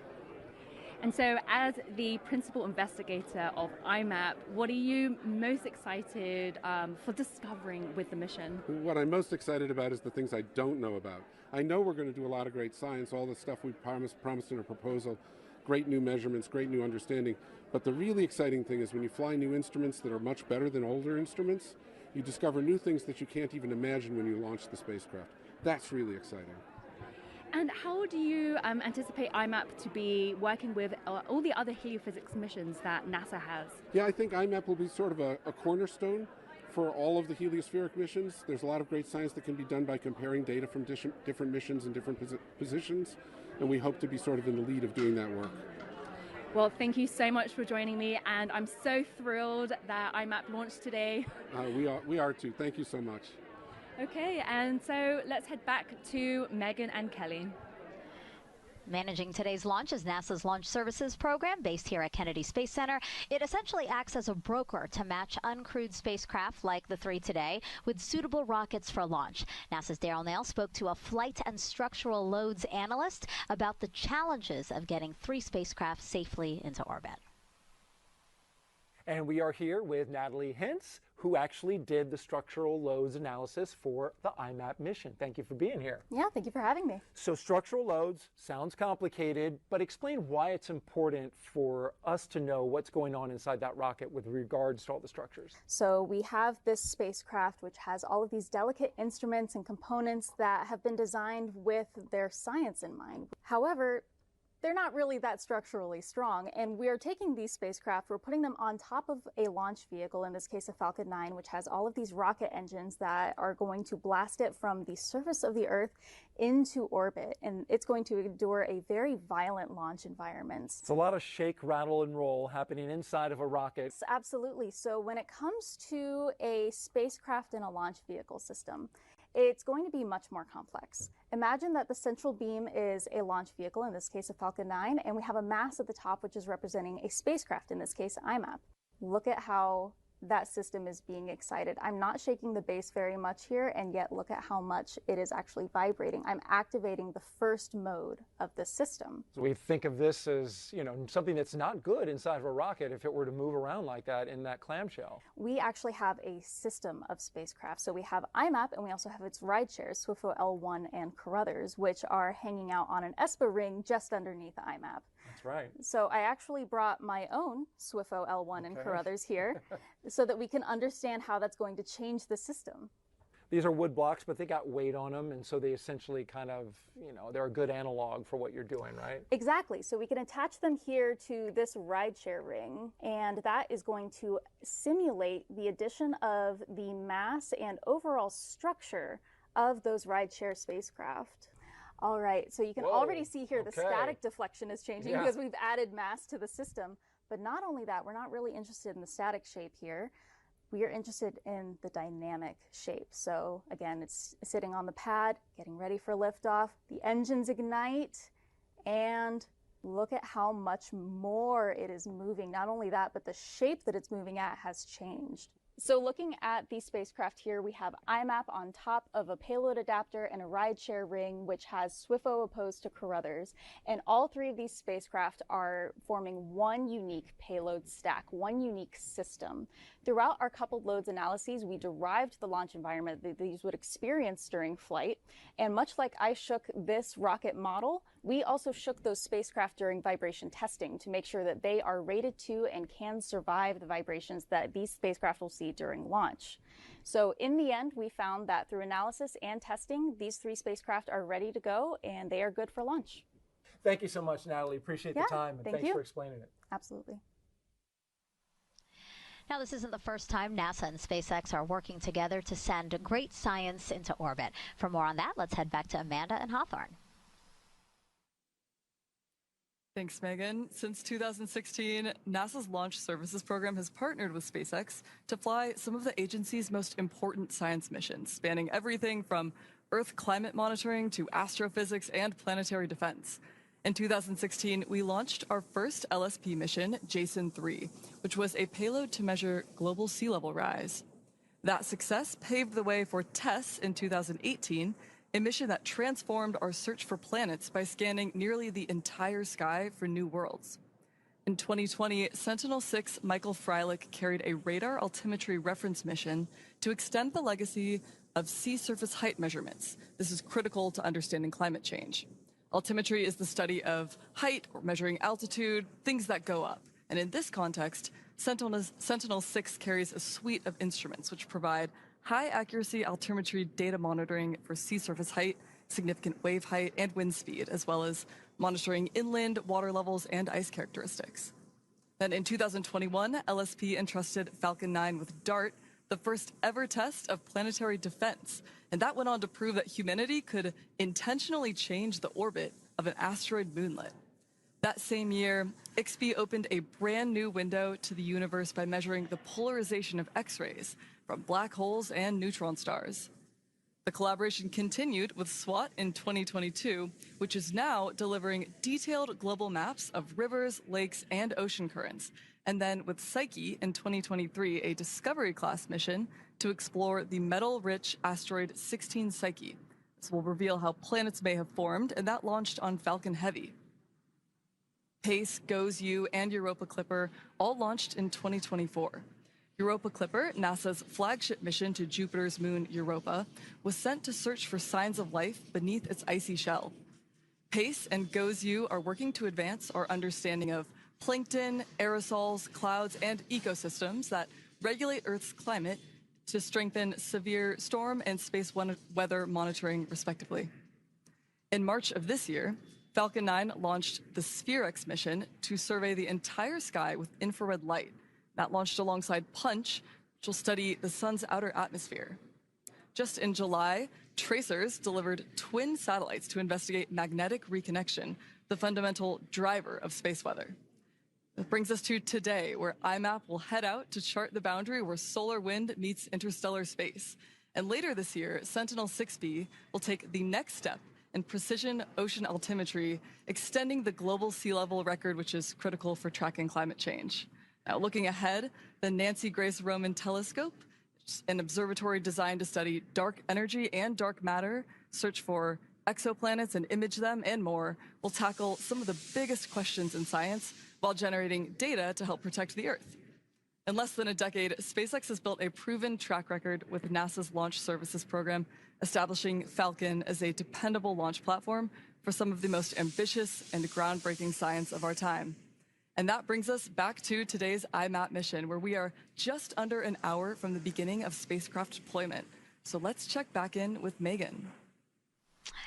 And so, as the principal investigator of IMAP, what are you most excited for discovering with the mission? What I'm most excited about is the things I don't know about. I know we're going to do a lot of great science, all the stuff we promised in our proposal, great new measurements, great new understanding. But the really exciting thing is when you fly new instruments that are much better than older instruments, you discover new things that you can't even imagine when you launch the spacecraft. That's really exciting. And how do you anticipate IMAP to be working with all the other heliophysics missions that NASA has? Yeah, I think IMAP will be sort of a cornerstone for all of the heliospheric missions. There's a lot of great science that can be done by comparing data from different missions and different positions, and we hope to be sort of in the lead of doing that work. Well, thank you so much for joining me, and I'm so thrilled that IMAP launched today. We are too. Thank you so much. Okay, and so let's head back to Megan and Kelly. Managing today's launch is NASA's Launch Services Program based here at Kennedy Space Center. It essentially acts as a broker to match uncrewed spacecraft like the 3 today with suitable rockets for launch. NASA's Daryl Nail spoke to a flight and structural loads analyst about the challenges of getting 3 spacecraft safely into orbit. And we are here with Natalie Hintz, who actually did the structural loads analysis for the IMAP mission. Thank you for being here. Yeah, thank you for having me. So structural loads sounds complicated, but explain why it's important for us to know what's going on inside that rocket with regards to all the structures. So we have this spacecraft which has all of these delicate instruments and components that have been designed with their science in mind. However, they're not really that structurally strong, and we are taking these spacecraft, we're putting them on top of a launch vehicle, in this case a Falcon 9, which has all of these rocket engines that are going to blast it from the surface of the Earth into orbit, and it's going to endure a very violent launch environment. It's a lot of shake, rattle, and roll happening inside of a rocket. Absolutely. So when it comes to a spacecraft in a launch vehicle system, it's going to be much more complex. Imagine that the central beam is a launch vehicle, in this case a Falcon 9, and we have a mass at the top which is representing a spacecraft, in this case IMAP. Look at how that system is being excited. I'm not shaking the base very much here, and yet look at how much it is actually vibrating. I'm activating the first mode of the system. So we think of this as, you know, something that's not good inside of a rocket if it were to move around like that in that clamshell. We actually have a system of spacecraft. So we have IMAP, and we also have its ride shares, SWIFO L1 and Carruthers, which are hanging out on an ESPA ring just underneath IMAP. That's right. So I actually brought my own SWIFO L1 and Carruthers here so that we can understand how that's going to change the system. These are wood blocks, but they got weight on them, and so they essentially kind of, you know, they're a good analog for what you're doing, right? Exactly. So we can attach them here to this rideshare ring, and that is going to simulate the addition of the mass and overall structure of those rideshare spacecraft. All right, so you can already see here the static deflection is changing because we've added mass to the system. But not only that, we're not really interested in the static shape here. We are interested in the dynamic shape. So again, it's sitting on the pad, getting ready for liftoff. The engines ignite, and look at how much more it is moving. Not only that, but the shape that it's moving at has changed. So looking at the spacecraft here, we have IMAP on top of a payload adapter and a rideshare ring, which has SWIFO opposed to Carruthers. And all 3 of these spacecraft are forming one unique payload stack, one unique system. Throughout our coupled loads analyses, we derived the launch environment that these would experience during flight. And much like I shook this rocket model, we also shook those spacecraft during vibration testing to make sure that they are rated to and can survive the vibrations that these spacecraft will see during launch. So in the end, we found that through analysis and testing, these 3 spacecraft are ready to go, and they are good for launch. Thank you so much, Natalie. Appreciate the time, and thanks for explaining it. Absolutely. Now, this isn't the first time NASA and SpaceX are working together to send great science into orbit. For more on that, let's head back to Amanda and Hawthorne. Thanks, Megan. Since 2016, NASA's Launch Services Program has partnered with SpaceX to fly some of the agency's most important science missions, spanning everything from Earth climate monitoring to astrophysics and planetary defense. In 2016, we launched our first LSP mission, Jason-3, which was a payload to measure global sea level rise. That success paved the way for TESS in 2018, a mission that transformed our search for planets by scanning nearly the entire sky for new worlds. In 2020, Sentinel-6 Michael Freilich carried a radar altimetry reference mission to extend the legacy of sea surface height measurements. This is critical to understanding climate change. Altimetry is the study of height, or measuring altitude, things that go up. And in this context, Sentinel-6 carries a suite of instruments which provide high-accuracy altimetry data monitoring for sea surface height, significant wave height, and wind speed, as well as monitoring inland water levels and ice characteristics. Then in 2021, LSP entrusted Falcon 9 with DART, the first ever test of planetary defense. And that went on to prove that humanity could intentionally change the orbit of an asteroid moonlet. That same year, IXPE opened a brand new window to the universe by measuring the polarization of X-rays from black holes and neutron stars. The collaboration continued with SWOT in 2022, which is now delivering detailed global maps of rivers, lakes, and ocean currents. And then with Psyche in 2023, a Discovery-class mission to explore the metal-rich asteroid 16 Psyche. This will reveal how planets may have formed, and that launched on Falcon Heavy. PACE, GOES-U, and Europa Clipper all launched in 2024. Europa Clipper, NASA's flagship mission to Jupiter's moon Europa, was sent to search for signs of life beneath its icy shell. PACE and GOES-U are working to advance our understanding of plankton, aerosols, clouds, and ecosystems that regulate Earth's climate to strengthen severe storm and space weather monitoring, respectively. In March of this year, Falcon 9 launched the SPHERE-X mission to survey the entire sky with infrared light. That launched alongside PUNCH, which will study the sun's outer atmosphere. Just in July, tracers delivered twin satellites to investigate magnetic reconnection, the fundamental driver of space weather. That brings us to today, where IMAP will head out to chart the boundary where solar wind meets interstellar space. And later this year, Sentinel-6B will take the next step in precision ocean altimetry, extending the global sea level record, which is critical for tracking climate change. Now, looking ahead, the Nancy Grace Roman Telescope, an observatory designed to study dark energy and dark matter, search for exoplanets and image them, and more, will tackle some of the biggest questions in science while generating data to help protect the Earth. In less than a decade, SpaceX has built a proven track record with NASA's Launch Services program, establishing Falcon as a dependable launch platform for some of the most ambitious and groundbreaking science of our time. And that brings us back to today's IMAP mission, where we are just under an hour from the beginning of spacecraft deployment. So let's check back in with Megan.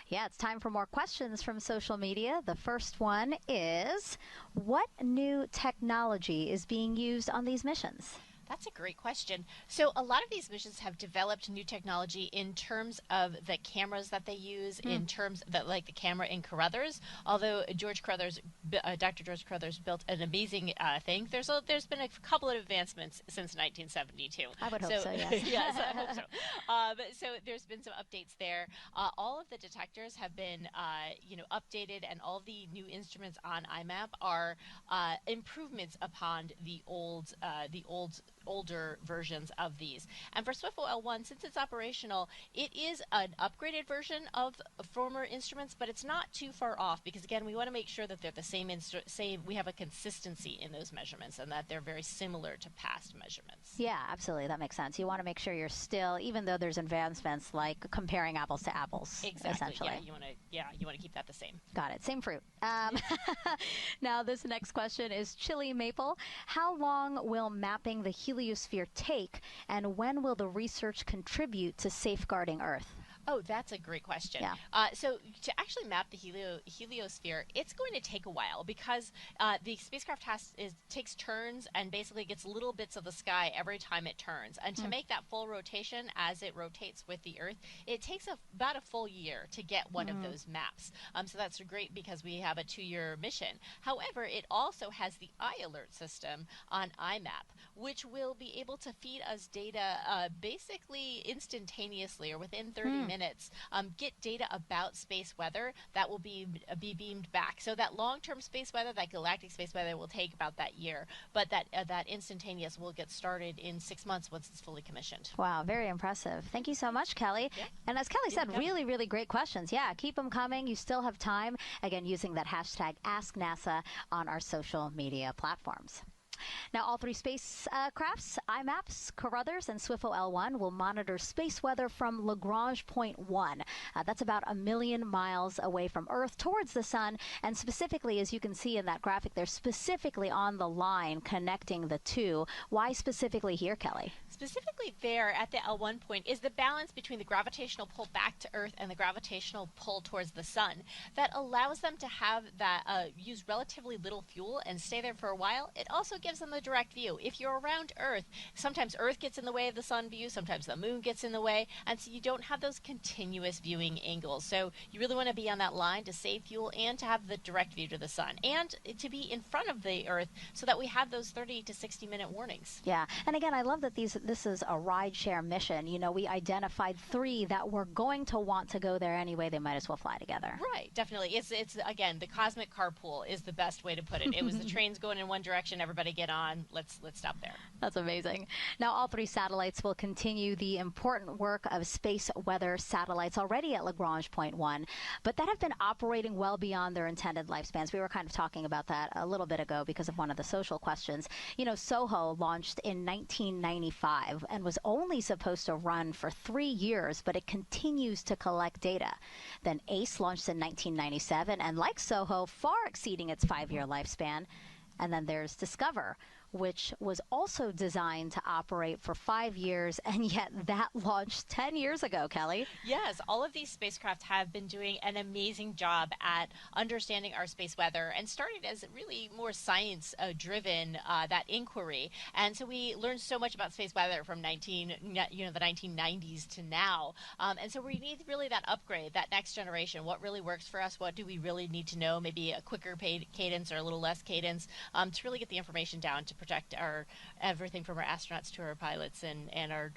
Yeah, it's time for more questions from social media. The first one is, what new technology is being used on these missions? That's a great question. So a lot of these missions have developed new technology in terms of the cameras that they use, in terms that, like the camera in Carruthers. Although Dr. George Carruthers built an amazing thing, there's been a couple of advancements since 1972. I would hope so, yes. Yes, I hope so. So there's been some updates there. All of the detectors have been, updated, and all the new instruments on IMAP are improvements upon the older versions of these. And for Swiftbow L1, since it's operational, it is an upgraded version of former instruments, but it's not too far off because, again, we want to make sure that they're the same, we have a consistency in those measurements and that they're very similar to past measurements. Yeah, absolutely. That makes sense. You want to make sure you're still, even though there's advancements like comparing apples to apples, exactly. Essentially. Yeah, you want to keep that the same. Got it. Same fruit. Now, this next question is Chili Maple. How long will mapping the heliosphere take, and when will the research contribute to safeguarding Earth? Oh, that's a great question. Yeah. So to actually map the heliosphere, it's going to take a while because the spacecraft takes turns and basically gets little bits of the sky every time it turns. And to make that full rotation as it rotates with the Earth, it takes about a full year to get one of those maps. So that's great because we have a 2-year mission. However, it also has the iAlert system on IMAP, which will be able to feed us data basically instantaneously or within 30 minutes. minutes, get data about space weather that will be beamed back. So that long-term space weather, that galactic space weather, will take about that year, but that instantaneous will get started in 6 months once it's fully commissioned. Wow, very impressive. Thank you so much, Kelly. Yeah. And as Kelly said, really, really great questions. Yeah, keep them coming. You still have time. Again, using that hashtag AskNASA on our social media platforms. Now, all three spacecrafts, IMAPs, Carruthers, and SWIFO L1, will monitor space weather from Lagrange Point 1. That's about 1 million miles away from Earth towards the sun. And specifically, as you can see in that graphic, they're specifically on the line connecting the two. Why specifically here, Kelly? Specifically there at the L1 point is the balance between the gravitational pull back to Earth and the gravitational pull towards the sun that allows them to have that use relatively little fuel and stay there for a while. It also gives them the direct view. If you're around Earth, sometimes Earth gets in the way of the sun view, sometimes the moon gets in the way, and so you don't have those continuous viewing angles. So you really want to be on that line to save fuel and to have the direct view to the sun and to be in front of the Earth so that we have those 30 to 60 minute warnings. Yeah, and again, I love that this is a rideshare mission. You know, we identified 3 that were going to want to go there anyway. They might as well fly together. Right, definitely. It's again, the cosmic carpool is the best way to put it. It was the trains going in one direction, everybody get on, let's stop there. That's amazing. Now, all 3 satellites will continue the important work of space weather satellites already at Lagrange Point 1, but that have been operating well beyond their intended lifespans. We were kind of talking about that a little bit ago because of one of the social questions. You know, SOHO launched in 1995 and was only supposed to run for 3 years, but it continues to collect data. Then ACE launched in 1997, and like SOHO, far exceeding its 5-year lifespan. And then there's Discover, which was also designed to operate for 5 years, and yet that launched 10 years ago, Kelly. Yes, all of these spacecraft have been doing an amazing job at understanding our space weather and started as really more science-driven, that inquiry. And so we learned so much about space weather from the 1990s to now. And so we need really that upgrade, that next generation. What really works for us? What do we really need to know? Maybe a quicker cadence or a little less cadence to really get the information down to protect everything from our astronauts to our pilots and our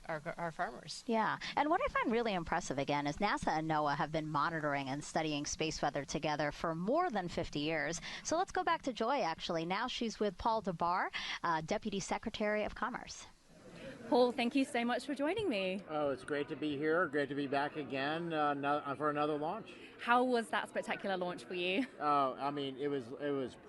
farmers. Yeah, and what I find really impressive again is NASA and NOAA have been monitoring and studying space weather together for more than 50 years. So let's go back to Joy, actually. Now she's with Paul DeBar, Deputy Secretary of Commerce. Paul, thank you so much for joining me. Oh, it's great to be here. Great to be back again for another launch. How was that spectacular launch for you? Oh, I mean, it was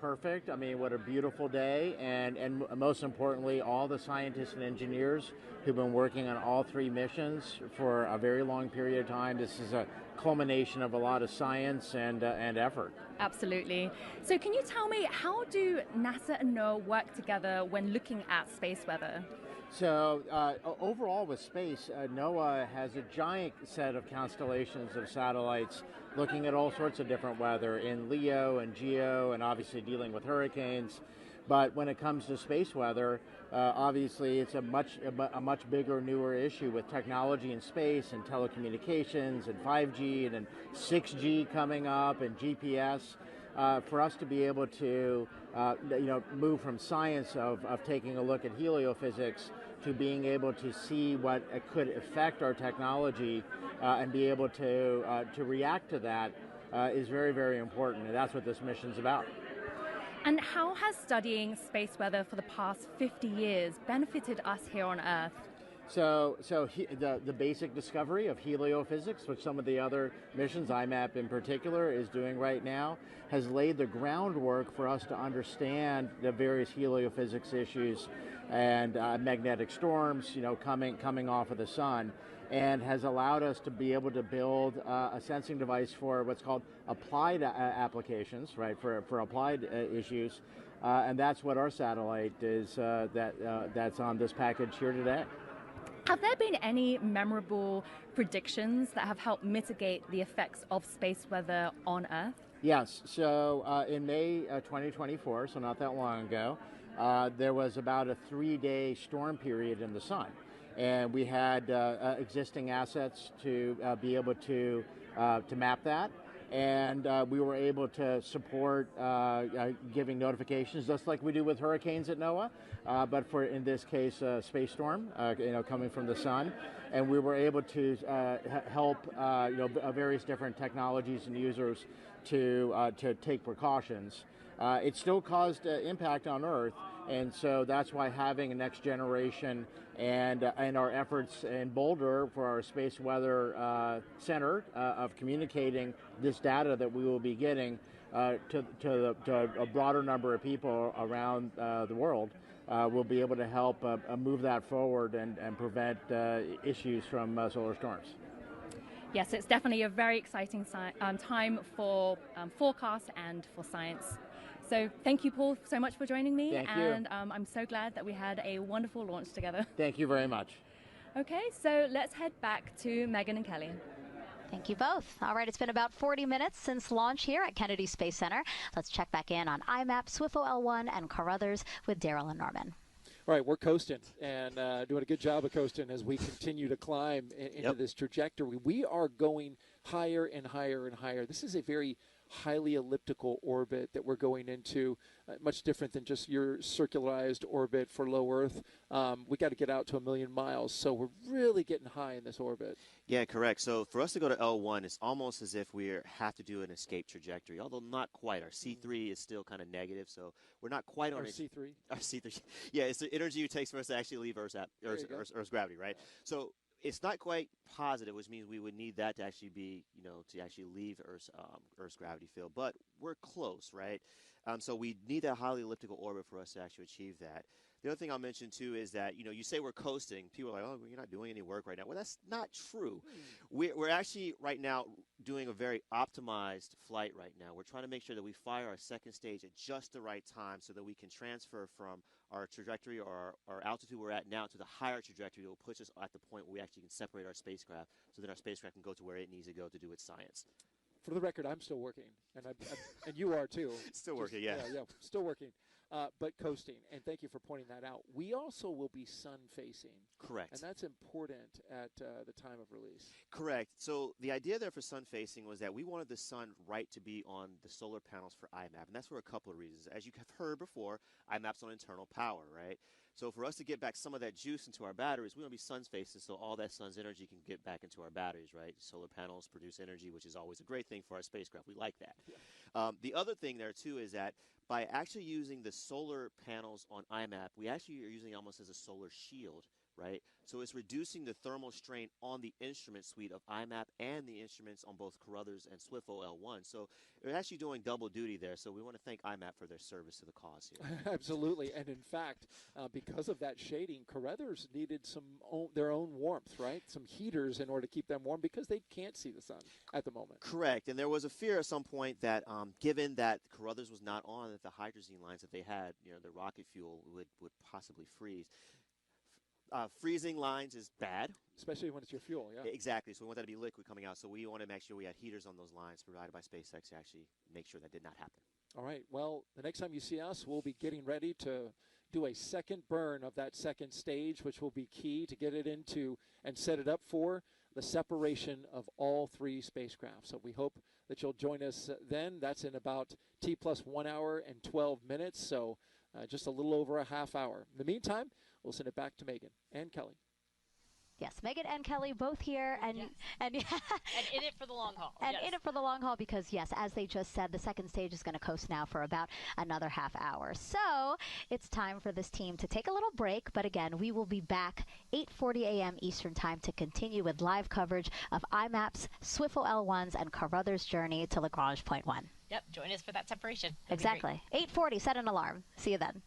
perfect. I mean, what a beautiful day, and most importantly, all the scientists and engineers who've been working on all 3 missions for a very long period of time. This is a culmination of a lot of science and effort. Absolutely. So can you tell me, how do NASA and NOAA work together when looking at space weather? So overall with space, NOAA has a giant set of constellations of satellites looking at all sorts of different weather in LEO and GEO and obviously dealing with hurricanes. But when it comes to space weather, obviously it's a much bigger, newer issue with technology in space and telecommunications and 5G and then 6G coming up and GPS. For us to be able to move from science of taking a look at heliophysics to being able to see what could affect our technology and be able to react to that is very, very important, and that's what this mission's about. And how has studying space weather for the past 50 years benefited us here on Earth? So the basic discovery of heliophysics, which some of the other missions, IMAP in particular, is doing right now, has laid the groundwork for us to understand the various heliophysics issues and magnetic storms, coming off of the sun, and has allowed us to be able to build a sensing device for what's called applied applications, right? For applied issues, and that's what our satellite is. That's on this package here today. Have there been any memorable predictions that have helped mitigate the effects of space weather on Earth? Yes. So in May 2024, so not that long ago, there was about a 3-day storm period in the sun. And we had existing assets to be able to map that. and we were able to support giving notifications just like we do with hurricanes at NOAA, but for, in this case, a space storm, coming from the sun. And we were able to help various different technologies and users to take precautions. It still caused impact on Earth, and so that's why having a next generation and our efforts in Boulder for our Space Weather Center of communicating this data that we will be getting to a broader number of people around the world will be able to help move that forward and prevent issues from solar storms. Yes, it's definitely a very exciting time for forecast and for science. So thank you, Paul, so much for joining me. Thank you. And I'm so glad that we had a wonderful launch together. Thank you very much. Okay, so let's head back to Megan and Kelly. Thank you both. All right, it's been about 40 minutes since launch here at Kennedy Space Center. Let's check back in on IMAP, SWIFO L1, and Carruthers with Daryl and Norman. All right, we're coasting and doing a good job of coasting as we continue to climb into this trajectory. We are going higher and higher and higher. This is a very highly elliptical orbit that we're going into, much different than just your circularized orbit for low Earth. We got to get out to 1 million miles, so we're really getting high in this orbit. Yeah, correct. So for us to go to L1, it's almost as if we have to do an escape trajectory, although not quite. Our C3 is still kind of negative, so we're not quite on our it. C3? Our C3. Yeah, it's the energy it takes for us to actually leave Earth's gravity, right? So it's not quite positive, which means we would need that to actually be, to actually leave Earth's gravity field. But we're close, right? So we need that highly elliptical orbit for us to actually achieve that. The other thing I'll mention, too, is that, you say we're coasting. People are like, oh, you're not doing any work right now. Well, that's not true. We're actually right now doing a very optimized flight right now. We're trying to make sure that we fire our second stage at just the right time so that we can transfer from our trajectory or our altitude we're at now to the higher trajectory that will push us at the point where we actually can separate our spacecraft so that our spacecraft can go to where it needs to go to do its science. For the record, I'm still working, and and you are too. Still working, yeah. Yeah, still working, but coasting. And thank you for pointing that out. We also will be sun-facing. Correct. And that's important at the time of release. Correct. So the idea there for sun-facing was that we wanted the sun right to be on the solar panels for IMAP, and that's for a couple of reasons. As you have heard before, IMAP's on internal power, right? So for us to get back some of that juice into our batteries, we want to be sun-facing so all that sun's energy can get back into our batteries, right? Solar panels produce energy, which is always a great thing for our spacecraft. We like that. Yeah. The other thing there, too, is that by actually using the solar panels on IMAP, we actually are using it almost as a solar shield, right? So it's reducing the thermal strain on the instrument suite of IMAP and the instruments on both Carruthers and SWIFO L1. So they're actually doing double duty there. So we want to thank IMAP for their service to the cause here. Absolutely. And in fact, because of that shading, Carruthers needed their own warmth, right? Some heaters in order to keep them warm because they can't see the sun at the moment. Correct. And there was a fear at some point that given that Carruthers was not on, that the hydrazine lines that they had, the rocket fuel would possibly freeze. Freezing lines is bad. Especially when it's your fuel, yeah. Exactly. So we want that to be liquid coming out. So we want to make sure we had heaters on those lines provided by SpaceX to actually make sure that did not happen. All right. Well, the next time you see us, we'll be getting ready to do a second burn of that second stage, which will be key to get it into and set it up for the separation of all three spacecraft. So we hope that you'll join us then. That's in about T+1 hour and 12 minutes. So just a little over a half hour. In the meantime, we'll send it back to Megan and Kelly. Yes, Megan and Kelly both here, and in it for the long haul. And in it for the long haul because, yes, as they just said, the second stage is going to coast now for about another half hour. So it's time for this team to take a little break. But again, we will be back 8:40 a.m. Eastern time to continue with live coverage of IMAP's SWIFO L1's and Carruthers' journey to Lagrange Point 1. Yep, join us for that separation. Exactly. 8:40, set an alarm. See you then.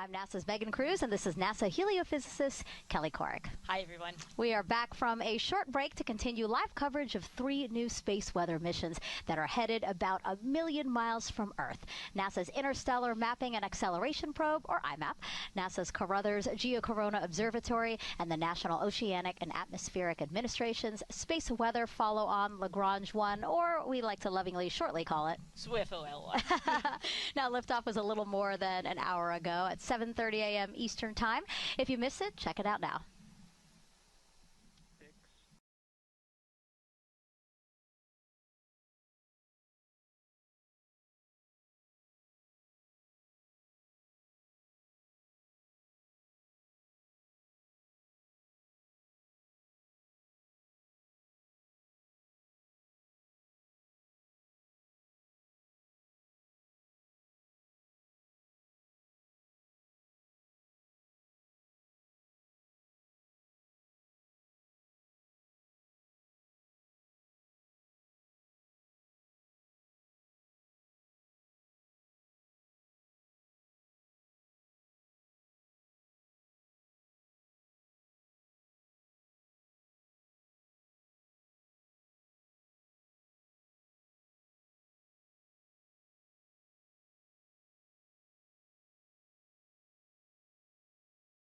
I'm NASA's Megan Cruz, and this is NASA heliophysicist Kelly Corrick. Hi, everyone. We are back from a short break to continue live coverage of 3 new space weather missions that are headed about 1 million miles from Earth. NASA's Interstellar Mapping and Acceleration Probe, or IMAP, NASA's Carruthers Geocorona Observatory, and the National Oceanic and Atmospheric Administration's Space Weather Follow-On Lagrange 1, or we like to lovingly shortly call it SWIFT-OL1. Now, liftoff was a little more than an hour ago at 7:30 a.m. Eastern Time. If you missed it, check it out now.